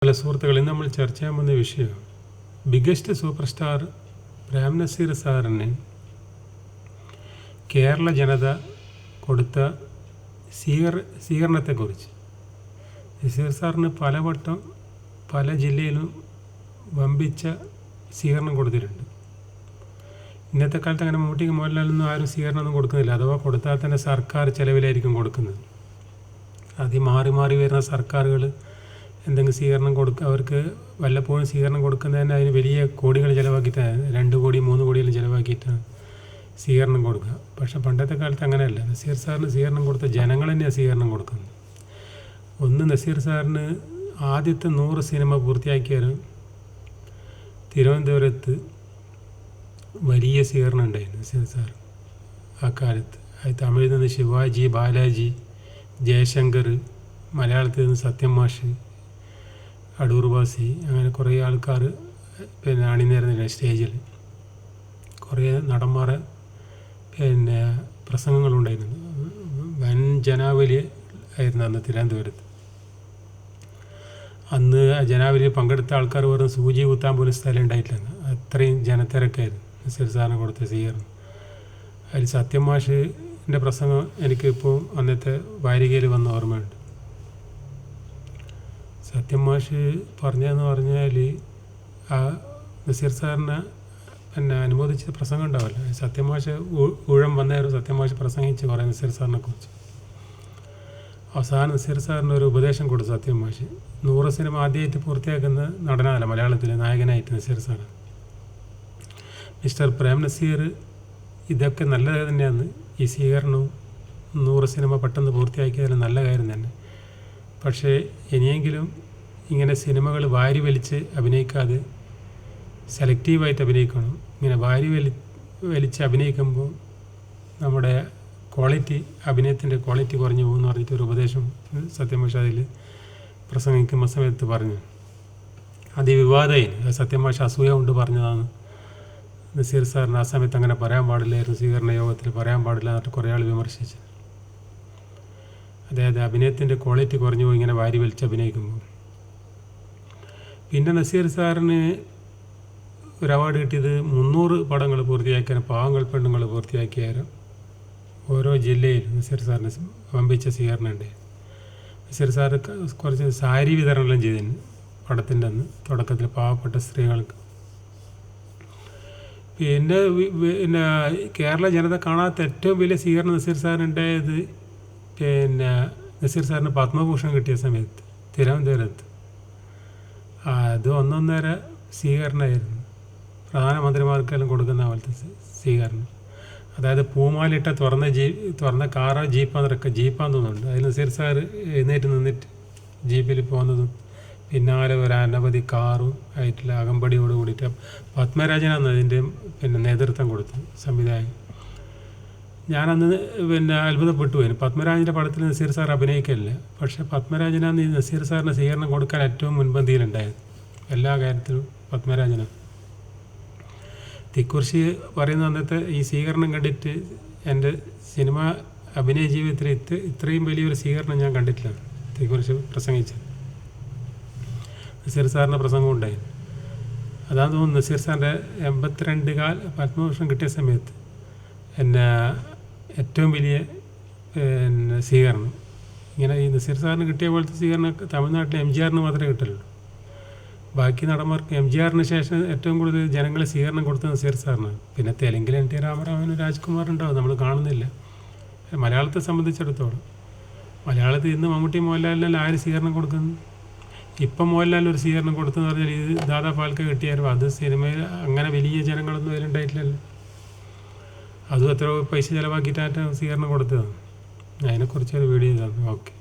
പല സുഹൃത്തുക്കളും നമ്മൾ ചർച്ച ചെയ്യാൻ പോകുന്ന വിഷയം biggest super star Prem Nazir സാറിന് കേരള ജനത കൊടുത്ത സ്വീകരണത്തെക്കുറിച്ച്. നസീർ സാറിന് പലവട്ടം പല ജില്ലയിലും വമ്പിച്ച സ്വീകരണം കൊടുത്തിട്ടുണ്ട്. ഇന്നത്തെ കാലത്ത് അങ്ങനെ മമ്മൂട്ടിക്ക് മോഹൻലാലൊന്നും ആരും സ്വീകരണമൊന്നും കൊടുക്കുന്നില്ല. അഥവാ കൊടുത്താൽ തന്നെ സർക്കാർ ചിലവിലായിരിക്കും കൊടുക്കുന്നത്. മാറി മാറി വരുന്ന സർക്കാരുകൾ എന്തെങ്കിലും സ്വീകരണം അവർക്ക് വല്ലപ്പോഴും സ്വീകരണം കൊടുക്കുന്നതിന് അതിന് വലിയ കോടികൾ ചിലവാക്കിയിട്ടാണ്, 2 കോടി 3 കോടിയെല്ലാം ചിലവാക്കിയിട്ടാണ് സ്വീകരണം കൊടുക്കുക. പക്ഷേ പണ്ടത്തെ കാലത്ത് അങ്ങനെയല്ല. നസീർ സാറിന് സ്വീകരണം കൊടുത്ത ജനങ്ങൾ തന്നെയാണ് സ്വീകരണം കൊടുക്കുന്നത്. നസീർ സാറിന് ആദ്യത്തെ 100 സിനിമ പൂർത്തിയാക്കിയാലും തിരുവനന്തപുരത്ത് വലിയ സ്വീകരണം ഉണ്ടായിരുന്നു നസീർ സാർ ആ കാലത്ത്. അത് തമിഴിൽ നിന്ന് ശിവാജി, ബാലാജി, ജയശങ്കർ, മലയാളത്തിൽ നിന്ന് സത്യം മാഷ്, അടൂർ ബാസി, അങ്ങനെ കുറേ ആൾക്കാർ അണിനിരന്നില്ല സ്റ്റേജിൽ. കുറേ നടന്മാരെ പ്രസംഗങ്ങളുണ്ടായിരുന്നു. വൻ ജനാവലി ആയിരുന്നു അന്ന് തിരുവനന്തപുരത്ത്. അന്ന് ജനാവലിയിൽ പങ്കെടുത്ത ആൾക്കാർ വെറും സൂചി കുത്താൻ പോലും സ്ഥലം ഉണ്ടായിട്ടില്ല. അത്രയും ജനത്തിരക്കായിരുന്നു നസീർ സാറിന് കൊടുത്ത സ്വീകരണം. അതിൽ സത്യം മാഷിൻ്റെ പ്രസംഗം എനിക്കിപ്പോൾ അന്നത്തെ വാരികയിൽ വന്ന ഓർമ്മയുണ്ട്. സത്യം മാഷ് പറഞ്ഞതെന്ന് പറഞ്ഞാൽ ആ നസീർ സാറിനെ അനുമോദിച്ച പ്രസംഗം ഉണ്ടാവില്ല. സത്യം മാഷ് ഊഴം വന്നേരം സത്യം മാഷ് പ്രസംഗിച്ച് കുറേ നസീർ സാറിനെ കുറിച്ച്. അവസാനം നസീർ സാറിന് ഒരു ഉപദേശം കൊടുത്തു സത്യം മാഷ്. 100 സിനിമ ആദ്യമായിട്ട് പൂർത്തിയാക്കുന്ന നടനല്ല മലയാളത്തിലെ നായകനായിട്ട് നസീർ സാർ. മിസ്റ്റർ പ്രേം നസീർ, ഇതൊക്കെ നല്ലത് തന്നെയാണ്. ഈ സ്വീകരണവും 100 സിനിമ പെട്ടെന്ന് പൂർത്തിയാക്കിയതിൽ നല്ല കാര്യം തന്നെ. പക്ഷേ ഇനിയെങ്കിലും ഇങ്ങനെ സിനിമകൾ വാരി വലിച്ച് അഭിനയിക്കാതെ സെലക്റ്റീവായിട്ട് അഭിനയിക്കണം. ഇങ്ങനെ വാരി വലിച്ച് അഭിനയിക്കുമ്പോൾ നമ്മുടെ അഭിനയത്തിൻ്റെ ക്വാളിറ്റി കുറഞ്ഞു പോകുമെന്ന് പറഞ്ഞിട്ട് ഒരു ഉപദേശം സത്യമാഷ അതിൽ പ്രസംഗിക്കുന്ന സമയത്ത് പറഞ്ഞു. അത് വിവാദമായി. സത്യമാഷ അസൂയ കൊണ്ട് പറഞ്ഞതാണ്. നസീർ സാറിന് ആ സമയത്ത് അങ്ങനെ പറയാൻ പാടില്ലായിരുന്നു, സ്വീകരണ യോഗത്തിൽ പറയാൻ പാടില്ല എന്നിട്ട് കുറേ ആൾ വിമർശിച്ചു. അതായത് അഭിനയത്തിൻ്റെ ക്വാളിറ്റി കുറഞ്ഞു പോയി ഇങ്ങനെ വാരി വലിച്ച് അഭിനയിക്കുമ്പോൾ. പിന്നെ നസീർ സാറിന് ഒരു അവാർഡ് കിട്ടിയത് 300 പടങ്ങൾ പൂർത്തിയാക്കിയാലും പാവങ്ങൾ പെണ്ണുങ്ങൾ പൂർത്തിയാക്കിയാലും ഓരോ ജില്ലയിലും നസീർ സാറിന് വമ്പിച്ച സ്വീകരണം ഉണ്ട്. നസീർ സാറ് കുറച്ച് സാരി വിതരണം ചെയ്തിരുന്നു പടത്തിൻ്റെ അന്ന് തുടക്കത്തിൽ പാവപ്പെട്ട സ്ത്രീകൾക്ക്. പിന്നെ കേരള ജനത കാണാത്ത ഏറ്റവും വലിയ സ്വീകരണം നസീർ സാറിനുണ്ടായത് നസീർ സാറിന് പത്മഭൂഷൺ കിട്ടിയ സമയത്ത് തിരുവനന്തപുരത്ത്. അത് ഒന്നൊന്നര സ്വീകരണമായിരുന്നു. പ്രധാനമന്ത്രിമാർക്കെല്ലാം കൊടുക്കുന്ന പോലത്തെ സ്വീകരണം. അതായത് പൂമാലിട്ട തുറന്ന കാറോ ജീപ്പാന്ന് തോന്നുന്നുണ്ട്. അതിൽ നസീർ സാർ എഴുന്നേറ്റ് നിന്നിട്ട് ജീപ്പിൽ പോകുന്നതും പിന്നാലെ ഒരു അനവധി കാറും ആയിട്ടുള്ള അകമ്പടിയോട് കൂടിയിട്ട് പത്മരാജനാണ് അതിൻ്റെ നേതൃത്വം കൊടുത്തത്, സംവിധായകൻ. ഞാനന്ന് അത്ഭുതപ്പെട്ടു പോയി. പത്മരാജൻ്റെ പടത്തിൽ നസീർ സാർ അഭിനയിക്കില്ല. പക്ഷേ പത്മരാജനാണ് ഈ നസീർ സാറിന് സ്വീകരണം കൊടുക്കാൻ ഏറ്റവും മുൻപന്തിയിലുണ്ടായത്. എല്ലാ കാര്യത്തിലും പത്മരാജനാണ്. തിക്കുറിശി പറയുന്ന അന്നത്തെ ഈ സ്വീകരണം കണ്ടിട്ട് എൻ്റെ സിനിമ അഭിനയ ജീവിതത്തിൽ ഇത്രയും വലിയൊരു സ്വീകരണം ഞാൻ കണ്ടിട്ടില്ല. തിക്കുറിശി പ്രസംഗിച്ചത് നസീർ സാറിൻ്റെ പ്രസംഗം ഉണ്ടായി. അതാന്ന് തോന്നുന്നു നസീർ സാറിൻ്റെ 82 പത്മഭൂഷൺ കിട്ടിയ സമയത്ത് ഏറ്റവും വലിയ സ്വീകരണം. ഇങ്ങനെ ഈ നസീർ സാറിന് കിട്ടിയ പോലത്തെ സ്വീകരണം തമിഴ്നാട്ടിലെ MGR മാത്രമേ കിട്ടുള്ളൂ. ബാക്കി നടന്മാർക്ക് MGRന് ശേഷം ഏറ്റവും കൂടുതൽ ജനങ്ങളെ സ്വീകരണം കൊടുത്തത് നസീർ സാറിനാണ്. പിന്നെ തെലുങ്കിൽ NT രാമറാവനും രാജ്കുമാറുണ്ടാവും, നമ്മൾ കാണുന്നില്ല. മലയാളത്തെ സംബന്ധിച്ചിടത്തോളം മലയാളത്തിൽ ഇന്ന് മമ്മൂട്ടി മോഹൻലാലിനെല്ലാം ആര് സ്വീകരണം കൊടുക്കുന്നു? ഇപ്പം മോഹൻലാൽ ഒരു സ്വീകരണം കൊടുത്തെന്ന് പറഞ്ഞാൽ ഇത് ദാദാ ഫാൽക്കെ കിട്ടിയാലും അത് സിനിമയിൽ അങ്ങനെ വലിയ ജനങ്ങളൊന്നും അതിലുണ്ടായിട്ടില്ലല്ലോ. അതും എത്ര പൈസ ചിലവാക്കിയിട്ടാണ് സ്വീകരണം കൊടുത്തതാണ്. അതിനെക്കുറിച്ചൊരു വീഡിയോ ചെയ്തതാണ്. ഓക്കെ.